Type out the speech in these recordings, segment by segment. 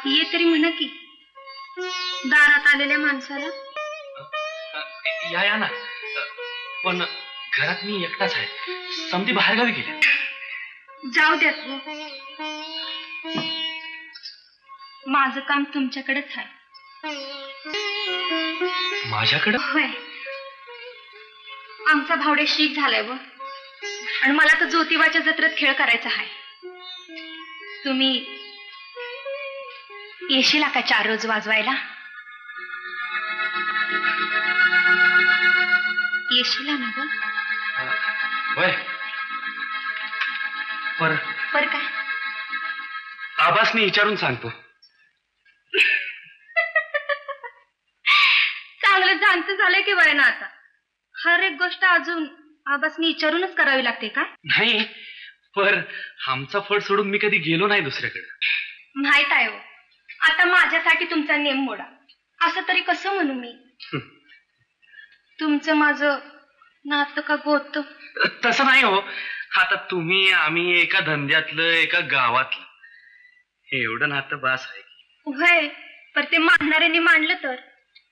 ये तरी म्हणा की दारात आलेल्या माणसाला या ना, पण घरात मी एकटाच आहे, समधी बाहेरगावी गेले. जाऊ द्यात, माझं काम तुमच्याकडेच आहे. माझ्याकडे? होय, आमचा भावडे शीक झालाय व, आणि मला तर ज्योतिबाच्या जत्रेत खेळ करायचा आहे. तुम्ही येशील का 4 रोज वाजवायला? येशील ना ग? होय. पर काय? आबासनी विचारून सांगतो. चांगलं जाणतं झालंय की वय ना आता. हर एक गोष्ट अजून आबासनी विचारूनच करावी लागते का? नाही, पर आमचा फड सोडून मी कधी गेलो नाही दुसऱ्याकडे. माहित आहे हो. आता माझ्यासाठी तुमचा नेम मोडा असं तरी कसं म्हणू मी? तुमचं माझं नातं का गोत? तसं नाही हो. आता तुम्ही आम्ही एका धंद्यातलं, एका गावातलं, एवढं नातं बास आहे. होय, पर ते मानणाऱ्यांनी मानलं तर.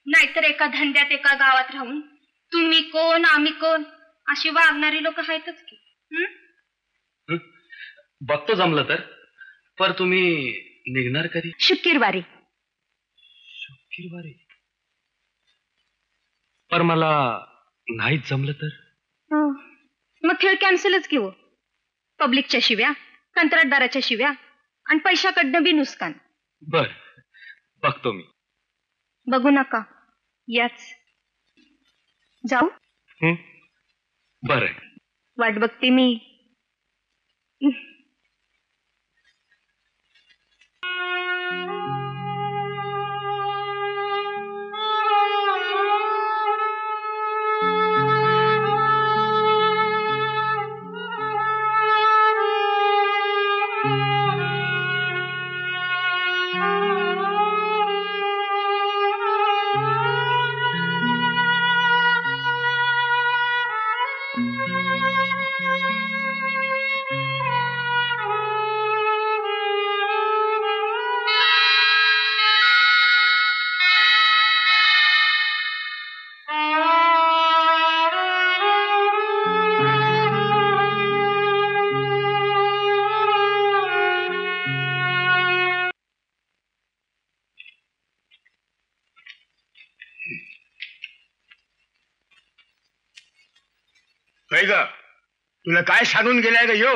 नाहीतर एका धंद्यात एका गावात राहून तुम्ही कोण आम्ही कोण अशी वागणारी लोक आहेतच की. बघतो जमलं तर. पर तुम्ही निघणार कधी? शुक्रवारी. शुक्रवारी? पर मला नाही जमलं तर? मग खेळ कॅन्सलच घेऊ. पब्लिकच्या शिव्या, कंत्राटदाराच्या शिव्या आणि पैशाकडनं बी नुकसान. बर, बघतो मी. बघू नका, याच. जाऊ? बर, वाट बघते मी. तुला काय सांगून गेलाय ग यो?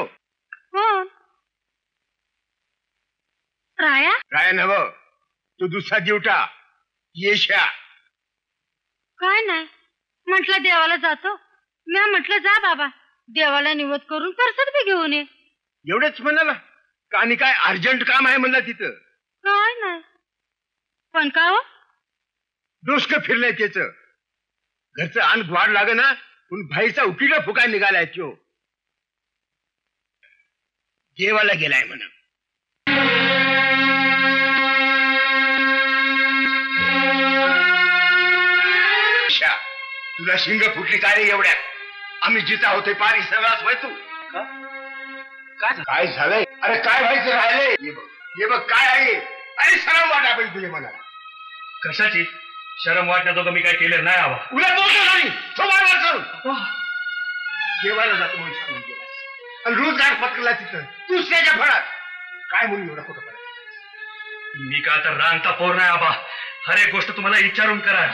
राया? राया नव, तू दुसरा दिवटा येशा. काय नाही म्हटलं, देवाला जातो. मी म्हटलं जा बाबा, देवाला निवद करून परसत बी घेऊन ये. एवढंच म्हणाला का? आणि काय अर्जंट काम आहे म्हणला तिथं? काय नाही, पण का हो? डोसकं फिरलंय त्याच. घरचं अन्न ग्वाड लाग ना, पण भाईचा उकिला फुकाय निघालाय तो. देवाला गेलाय म्हणा. तुला शिंग फुटली काय रे एवढ्यात? आम्ही जिता होते पारी सगळाच व्हाय. तू काय झालंय? अरे काय व्हायचं राहिलंय? हे बघ काय आहे. अरे शरम वाटा पाहिजे तुझे मला. कशाची शरम वाटण्याजोगं मी काय केलं नाही. आवा उलट बोलतो नाही. देवाला जातो म्हणून सांगून गेला आणि रोजगार पत्करला तिथं दुसऱ्याच्या फळात. काय म्हणून एवढा खोटं पडा? मी का तर रांगता पोर नाही आबा. हर एक गोष्ट तुम्हाला विचारून करा.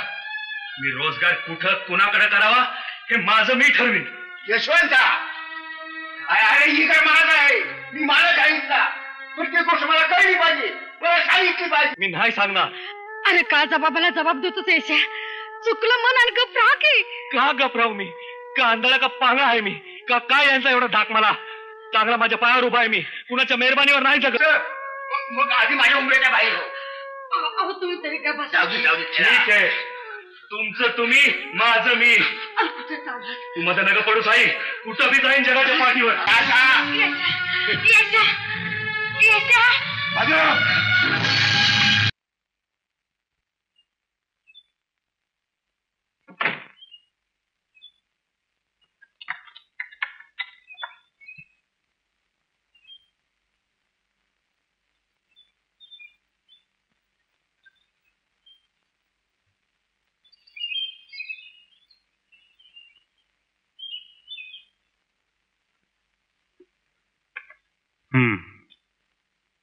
मी रोजगार कुठं कुणाकडे करावा हे माझं मी ठरवीन. यशवंता, अरे ही काय माझा आहे. मी मला सांगितला. प्रत्येक गोष्ट मला कळली पाहिजे, मला सांगितली पाहिजे. मी नाही सांगणार. अरे का जबाबाला जबाब देतोच यायच्या? चुकलं मन आणि गप्प की. का गपराव मी? का आंधळा का पांगळा आहे मी? का काय यांचा एवढा धाक मला? चांगला माझ्या पायावर उभा आहे मी. कुणाच्या मेहरबानीवर नाही जगत. मग आधी माझ्या उमरेच्या बाहेर हो. अहो तुम्ही तरी का बसा. जाऊ दे. ठीक आहे, तुमचं तुम्ही माझं मी. तू मध्ये नका पडू साई. कुठं बी जाईन जगाच्या पाठीवर.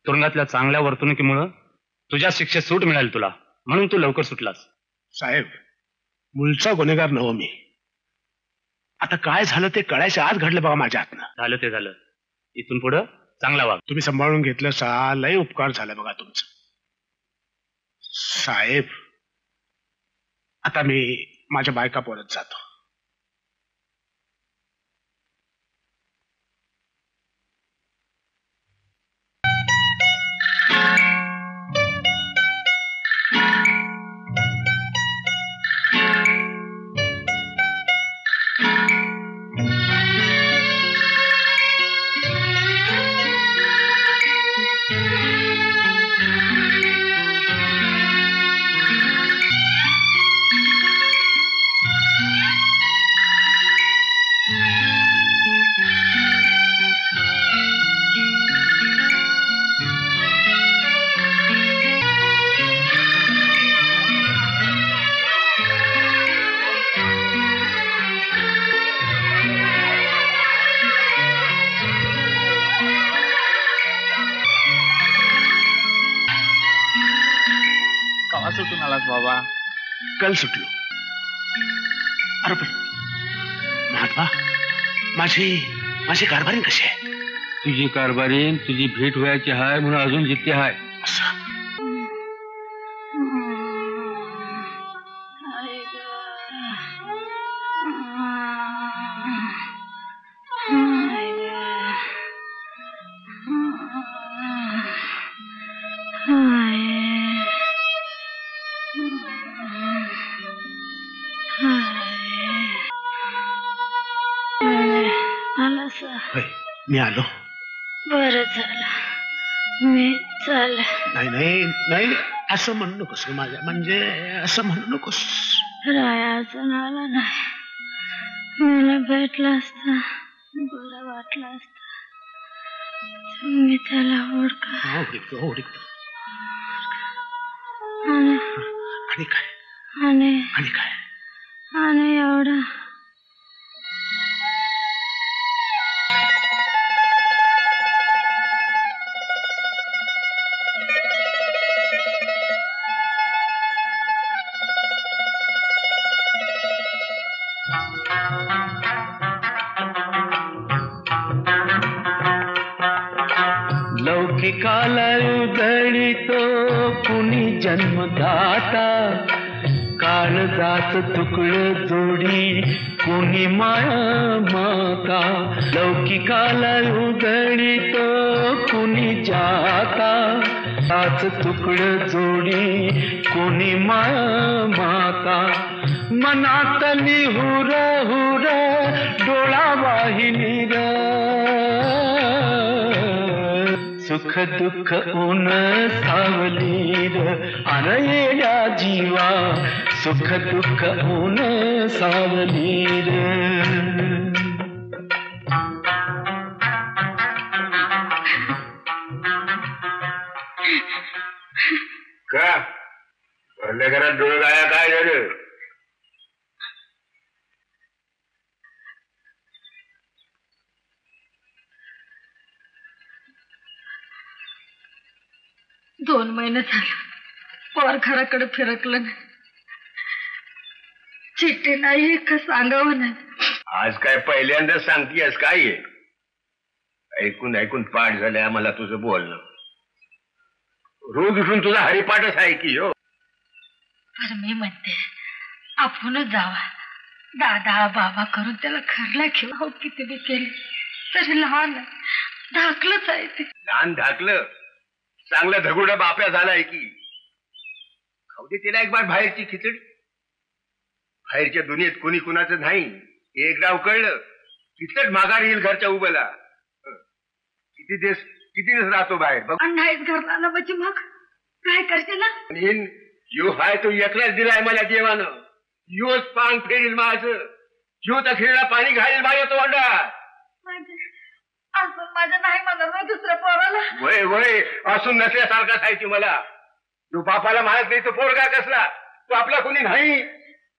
तुरुंगातल्या चांगल्या वर्तणुकीमुळं तुझ्या शिक्षेत सूट मिळाली तुला, म्हणून तू लवकर सुटलास. साहेब, मूळचा गुन्हेगार नव्ह मी. आता काय झालं ते कळायच्या आत घडलं बघा माझ्या हातनं. झालं ते झालं. इथून पुढं चांगला वाग. तुम्ही सांभाळून घेतलं सा, लय उपकार झाला बघा तुमचं. साहेब, आता मी माझ्या बायका परत जातो. सुटून आलास बाबा? कल सुटलो. अरे पण महात्मा, माझी कारभारी कशी आहे? तुझी कारभारी तुझी भेट व्हायची आहे म्हणून अजून जिथे आहे. असं मी आलो. बरं झालं, मी चाल. नाही नाही नाही, असं म्हणू नकोस माझ्या, म्हणजे असं म्हणू नकोस. राया अजून आला नाही. मला भेटला असता बरं वाटलं असतं. तुम्ही त्याला ओळखा. ओळखतो. आणि काय? आणि काय? आणि एवढं लौकिकाला उधळीतो कुणी जन्मदाता, काळजात तुकड जोडी कुणी माया माता. लौकिकाला उधळीतो कुणी जाता, हाच तुकड जोडी कुणी माया माता. मनातली हुर हुर डोळा वाहिनीर, सुख दुःख ऊन सावलीर. अनयेल्या जीवा सुख दुःख ऊन सावलीर. का भरल्या घरात डोळे गाया? काय झालं? दोन महिने झाले पोर घराकडे फिरकलं नाही. चिठ्ठी नाही का सांगावं नाही. आज काय पहिल्यांदा सांगतीयस? काय आहे? ऐकून ऐकून पाठ झालंय आम्हाला तुझं बोलणं. रोज उठून तुझा हरिपाठच आहे की हो. तर मी म्हणते आपणच जावा. दादा बाबा करून त्याला घरला घेऊ. हो किती बी केली तरी लहान आहे, धाकलंच आहे ते. लहान धाकलं चांगलं धगुडा बाप्या झालाय की. खाऊ दे तिला एक बार बाहेरची खिचडी. बाहेरच्या दुनियेत कोणी कुणाचं नाही एक डाव कळलं तिथेच माघार येईल घरच्या उभ्याला. किती दिवस राहतो बाहेर बघ. नाहीच घरला ना म्हणजे मग काय करशील? यो हाय तो एकलाच दिलाय मला देवानं. योच पांग फेरील माझं. यो तर खेळला पाणी घालील माझ्या तोंडात. असं माझं नाही म्हणत दुसऱ्या पोराला. वय वय असून नसल्यासारखाच आहे ती मला. जो बापाला माहित नाही तो पोरगा कसला तो आपला कोणी नाही.